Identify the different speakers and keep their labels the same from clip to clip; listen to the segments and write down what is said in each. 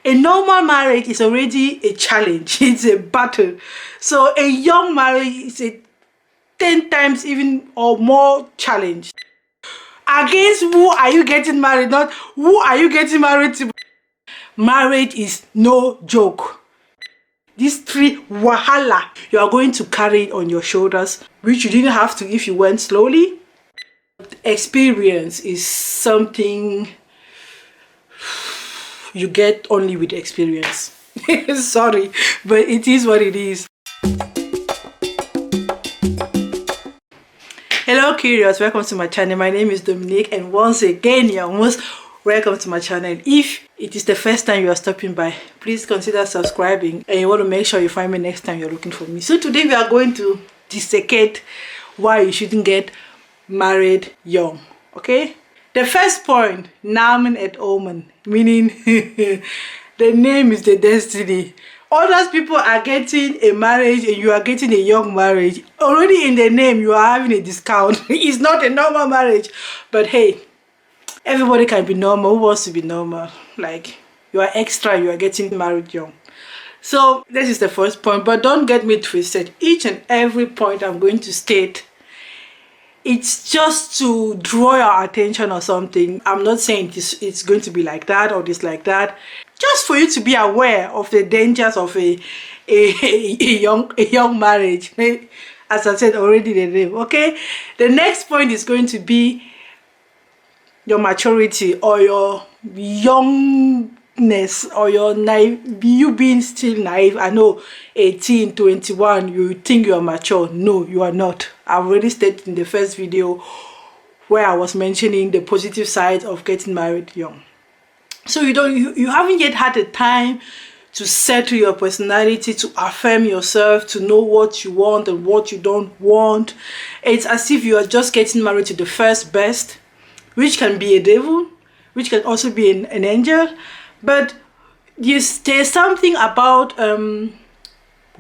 Speaker 1: A normal marriage is already a challenge. It's a battle. So a young marriage is a 10 times even or more challenge. Against who are you getting married? Not who are you getting married to. Marriage is no joke. These 3 wahala you are going to carry on your shoulders, which you didn't have to if you went slowly. Experience is something you get only with experience. Sorry, but it is what it is. Hello curious, welcome to my channel. My name is Dominique, and once again you're most welcome to my channel. If it is the first time you are stopping by, please consider subscribing, and you want to make sure you find me next time you're looking for me. So today we are going to dissect why you shouldn't get married young. Okay, the first point, Namen et Omen, meaning the name is the destiny. Others people are getting a marriage and you are getting a young marriage. Already in the name you are having a discount. It's not a normal marriage, but hey, everybody can be normal. Who wants to be normal? Like, you are extra, you are getting married young. So this is the first point, but don't get me twisted. Each and every point I'm going to state, it's just to draw your attention or something. I'm not saying it's going to be like that or this like that. Just for you to be aware of the dangers of a young marriage. As I said already, the name. Okay. The next point is going to be your maturity or your youngness or your naive, you being still naive. I know 18, 21, you think you are mature. No, you are not. I've already stated in the first video where I was mentioning the positive side of getting married young. So you haven't yet had the time to settle your personality, to affirm yourself, to know what you want and what you don't want. It's as if you are just getting married to the first best, which can be a devil, which can also be an angel. But there's something about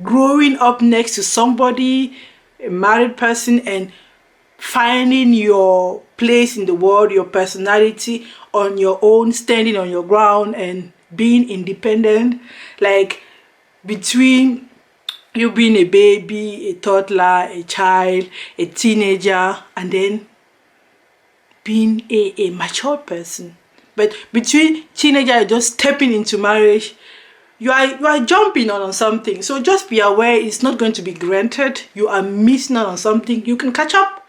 Speaker 1: growing up next to somebody, a married person, and finding your place in the world, your personality on your own, standing on your ground and being independent. Like, between you being a baby, a toddler, a child, a teenager, and then being a mature person. But between teenager, just stepping into marriage, you are jumping on something. So just be aware, it's not going to be granted. You are missing out on something. You can catch up,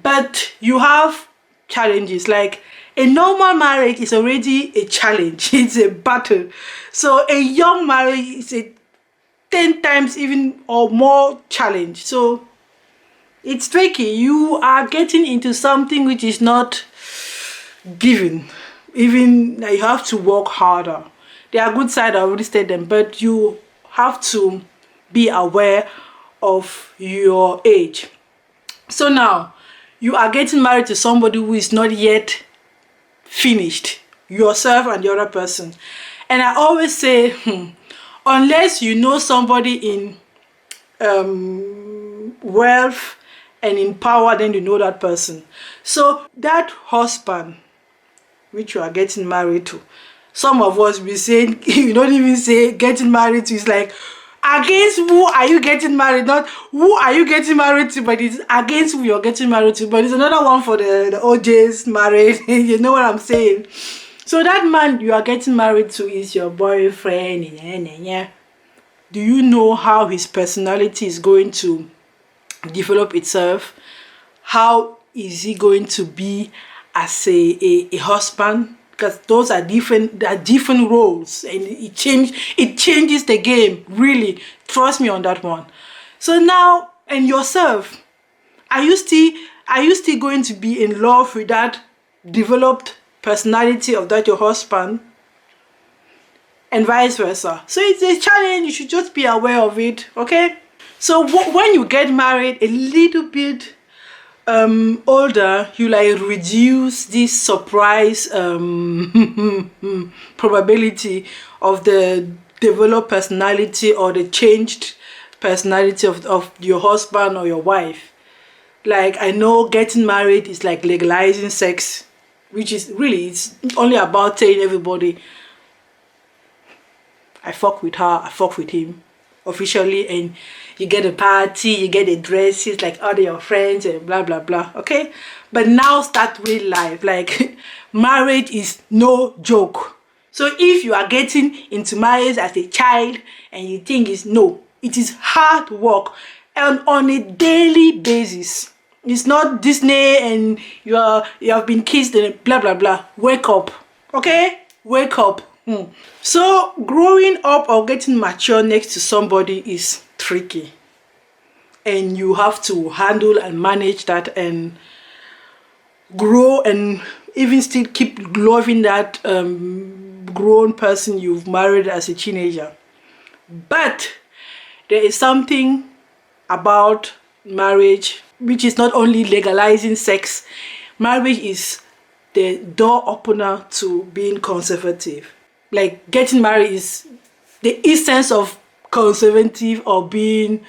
Speaker 1: but you have challenges. Like, a normal marriage is already a challenge. It's a battle. So a young marriage is a 10 times even or more challenge. So it's tricky. You are getting into something which is not given. Even you have to work harder. There are good sides, I already stated them, but you have to be aware of your age. So now you are getting married to somebody who is not yet finished, yourself and the other person. And I always say, unless you know somebody in wealth and in power, then you know that person. So that husband which you are getting married to, some of us be saying, you don't even say getting married to, it's like, against who are you getting married? Not who are you getting married to, but it's against who you're getting married to. But it's another one for the OJs married. You know what I'm saying? So that man you are getting married to is your boyfriend. Do you know how his personality is going to develop itself? How is he going to be as a husband? Because those are different, there are different roles, and it changes the game, really. Trust me on that one. So now, and yourself, are you still going to be in love with that developed personality of that your husband? And vice versa. So it's a challenge. You should just be aware of it. Okay. So when you get married a little bit older, you like reduce this surprise probability of the developed personality or the changed personality of your husband or your wife. Like, I know getting married is like legalizing sex, which is really, it's only about telling everybody I fuck with her, I fuck with him officially, and you get a party, you get the dresses like all your friends and blah blah blah. Okay, but now start real life. Like marriage is no joke. So if you are getting into marriage as a child and you think it's no, it is hard work and on a daily basis. It's not Disney and you have been kissed and blah blah blah. Wake up, okay? Wake up. So growing up or getting mature next to somebody is tricky, and you have to handle and manage that and grow and even still keep loving that grown person you've married as a teenager. But there is something about marriage which is not only legalizing sex. Marriage is the door opener to being conservative. Like getting married is the essence of conservative or being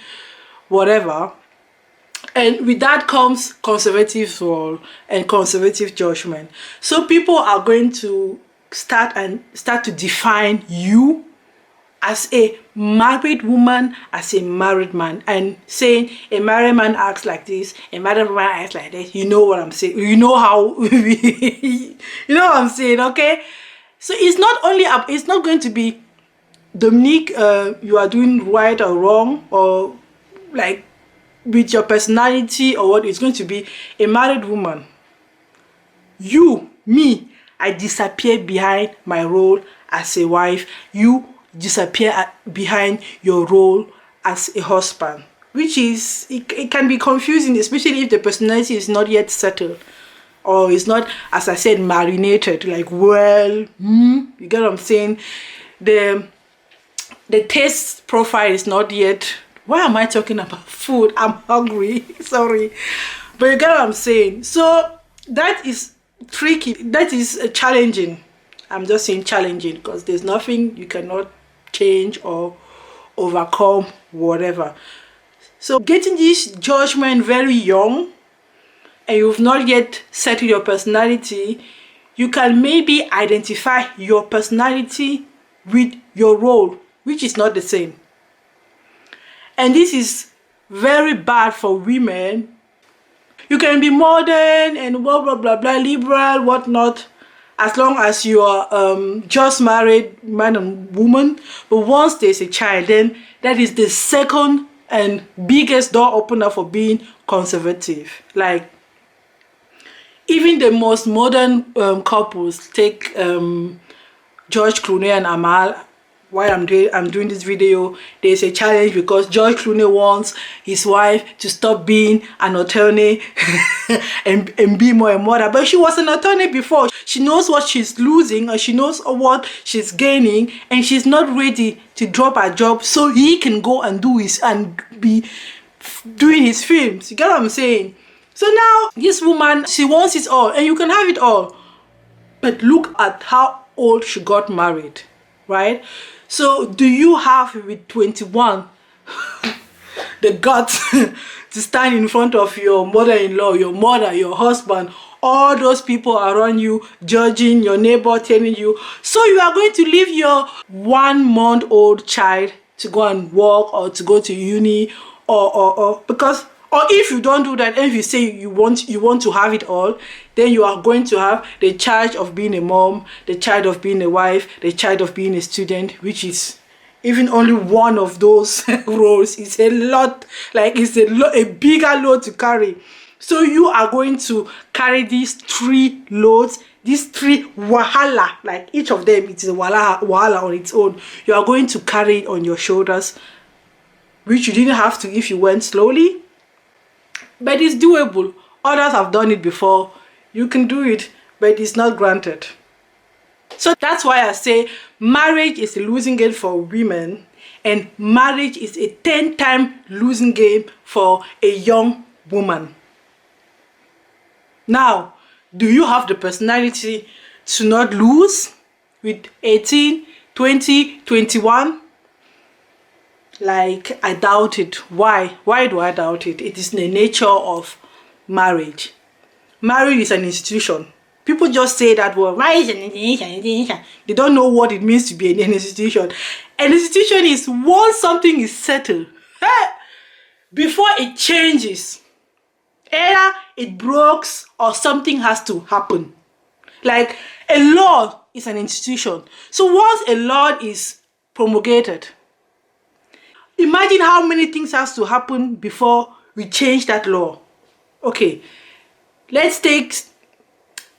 Speaker 1: whatever. And with that comes conservative role and conservative judgment. So people are going to start to define you as a married woman, as a married man, and saying a married man acts like this, a married woman acts like this. You know what I'm saying? You know how you know what I'm saying, okay? So it's not only it's not going to be Dominique, you are doing right or wrong, or like with your personality or what. It's going to be a married woman. You, me, I disappear behind my role as a wife. You disappear behind your role as a husband, which is it can be confusing, especially if the personality is not yet settled or it's not, as I said, marinated. Like, well, you get what I'm saying? The taste profile is not yet. Why am I talking about food? I'm hungry. Sorry, but you get what I'm saying. So that is tricky. That is challenging. I'm just saying challenging because there's nothing you cannot change or overcome, whatever. So getting this judgment very young and you've not yet settled your personality, you can maybe identify your personality with your role, which is not the same. And this is very bad for women. You can be modern and blah blah blah blah, liberal, whatnot, as long as you are just married, man and woman. But once there's a child, then that is the second and biggest door opener for being conservative. Like even the most modern couples, take George Clooney and Amal. Why I'm doing this video, there's a challenge because George Clooney wants his wife to stop being an attorney and be more a mother. But she was an attorney before. She knows what she's losing or she knows what she's gaining, and she's not ready to drop her job so he can go and be doing his films. You get what I'm saying? So now this woman, she wants it all, and you can have it all. But look at how old she got married, right? So do you have with 21 the guts to stand in front of your mother-in-law, your mother, your husband, all those people around you, judging, your neighbor telling you, so you are going to leave your 1-month-old child to go and work or to go to uni or if you don't do that, and if you say you want to have it all, then you are going to have the charge of being a mom, the child of being a wife, the child of being a student, which is even only one of those roles. It's a lot, like it's a bigger load to carry. So you are going to carry these 3 loads, these 3 wahala, like each of them, it's a wahala on its own. You are going to carry it on your shoulders, which you didn't have to if you went slowly. But it's doable. Others have done it before. You can do it, but it's not granted. So that's why I say marriage is a losing game for women, and marriage is a 10-time losing game for a young woman. Now, do you have the personality to not lose with 18, 20, 21? Like, I doubt it. Why? Why do I doubt it? It is the nature of marriage. Marriage is an institution. People just say that word. Why is an institution? They don't know what it means to be an institution. An institution is once something is settled, before it changes, either it breaks or something has to happen. Like a law is an institution. So once a law is promulgated, imagine how many things has to happen before we change that law. Okay, let's take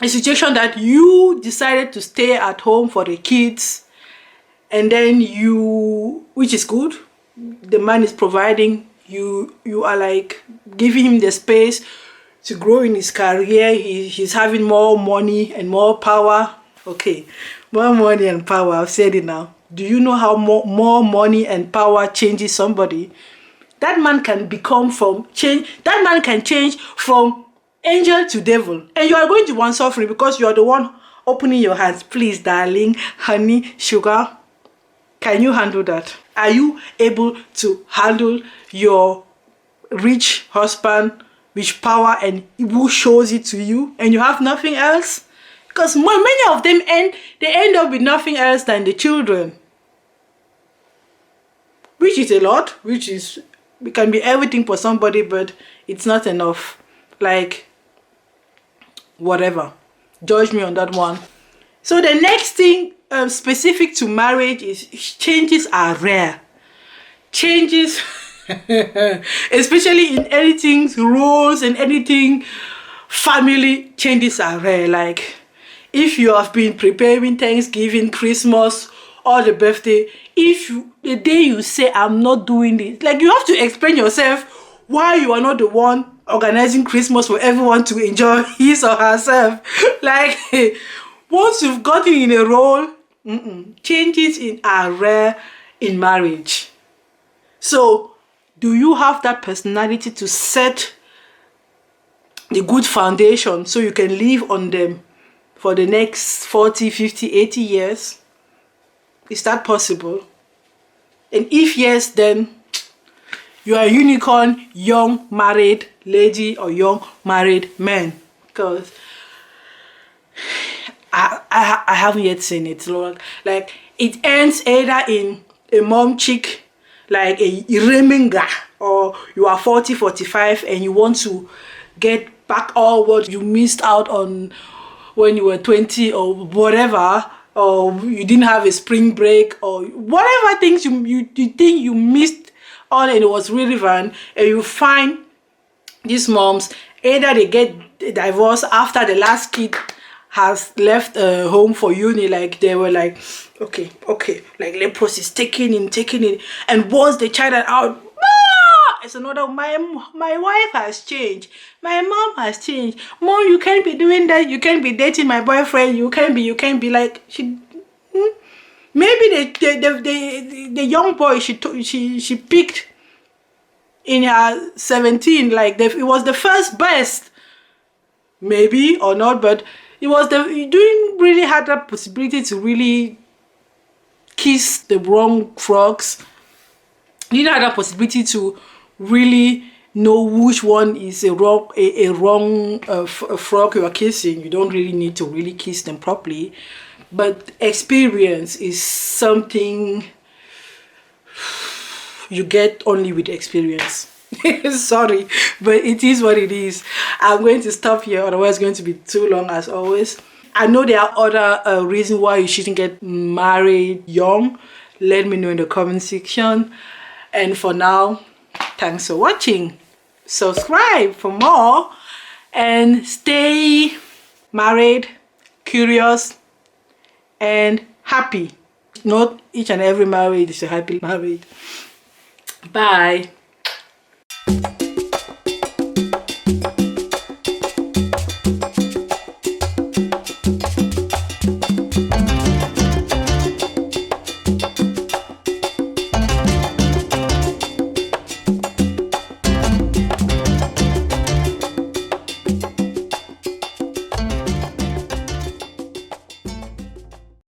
Speaker 1: a situation that you decided to stay at home for the kids, and then you, which is good, the man is providing, you are like giving him the space to grow in his career. He's having more money and more power. Okay, more money and power, I've said it now. Do you know how more money and power changes somebody? That man can change from angel to devil, and you are going to want suffering because you are the one opening your hands. Please, darling, honey, sugar, can you handle that? Are you able to handle your rich husband, rich power, and who shows it to you, and you have nothing else? Because many of them end up with nothing else than the children, which is a lot, it can be everything for somebody, but it's not enough. Like, whatever, judge me on that one. So the next thing specific to marriage is changes are rare. Changes especially in anything, roles and anything family, changes are rare. Like if you have been preparing Thanksgiving, Christmas, or the birthday, the day you say I'm not doing this, like you have to explain yourself why you are not the one organizing Christmas for everyone to enjoy his or herself. Like once you've gotten in a role, changes are rare in marriage. So do you have that personality to set the good foundation so you can live on them for the next 40, 50, 80 years? Is that possible? And if yes, then you are a unicorn, young married lady or young married man. Because I haven't yet seen it. Like it ends either in a mom chick, like a reminga, or you are 40, 45 and you want to get back all what you missed out on when you were 20 or whatever, or you didn't have a spring break or whatever things you think you missed on and it was relevant, and you find these moms, either they get divorced after the last kid has left home for uni, like they were like, okay, like leprosy is taking it, and once the child are out, it's another, my wife has changed, my mom has changed, mom, you can't be doing that, you can't be dating my boyfriend, you can't be like, maybe the young boy she picked in her 17, like it was the first best, maybe or not, but it was you didn't really have that possibility to really kiss the wrong frogs. You didn't have that possibility to really know which one is a wrong frog you are kissing. You don't really need to really kiss them properly, but experience is something you get only with experience. Sorry, but it is what it is. I'm going to stop here, otherwise it's going to be too long as always. I know there are other reasons why you shouldn't get married young. Let me know in the comment section. And for now, thanks for watching. Subscribe for more and stay married, curious, and happy. Not each and every marriage is a happy marriage. Bye.